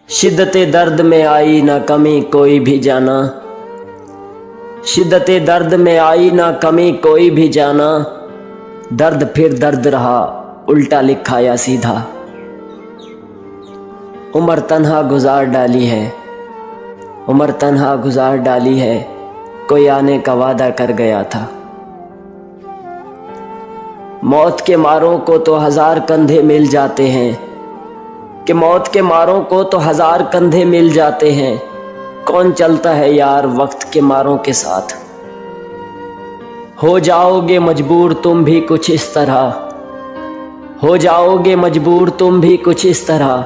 शिद्दते दर्द में आई ना कमी कोई भी जाना, शिद्दते दर्द में आई ना कमी कोई भी जाना। दर्द फिर दर्द रहा, उल्टा लिखा या सीधा। उम्र तन्हा गुजार डाली है, उम्र तन्हा गुजार डाली है। कोई आने का वादा कर गया था। मौत के मारों को तो हजार कंधे मिल जाते हैं, कि मौत के मारों को तो हजार कंधे मिल जाते हैं। कौन चलता है यार वक्त के मारों के साथ। हो जाओगे मजबूर तुम भी कुछ इस तरह, हो जाओगे मजबूर तुम भी कुछ इस तरह।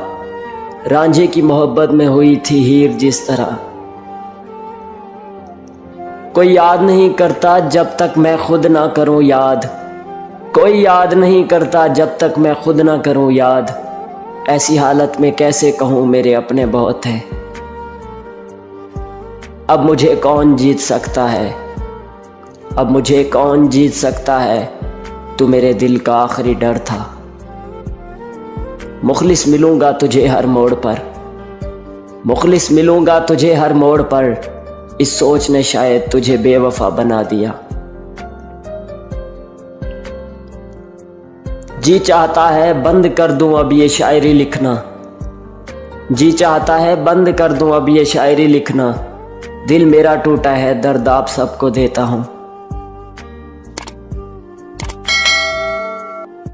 रांझे की मोहब्बत में हुई थी हीर जिस तरह। कोई याद नहीं करता जब तक मैं खुद ना करूं याद, कोई याद नहीं करता जब तक मैं खुद ना करूं याद। ऐसी हालत में कैसे कहूं मेरे अपने बहुत हैं। अब मुझे कौन जीत सकता है, अब मुझे कौन जीत सकता है। तू मेरे दिल का आखिरी डर था। मुखलिस मिलूंगा तुझे हर मोड़ पर, मुखलिस मिलूंगा तुझे हर मोड़ पर। इस सोच ने शायद तुझे बेवफा बना दिया। जी चाहता है बंद कर दूं अब ये शायरी लिखना, जी चाहता है बंद कर दूं अब ये शायरी लिखना। दिल मेरा टूटा है दर्द आप सबको देता हूं।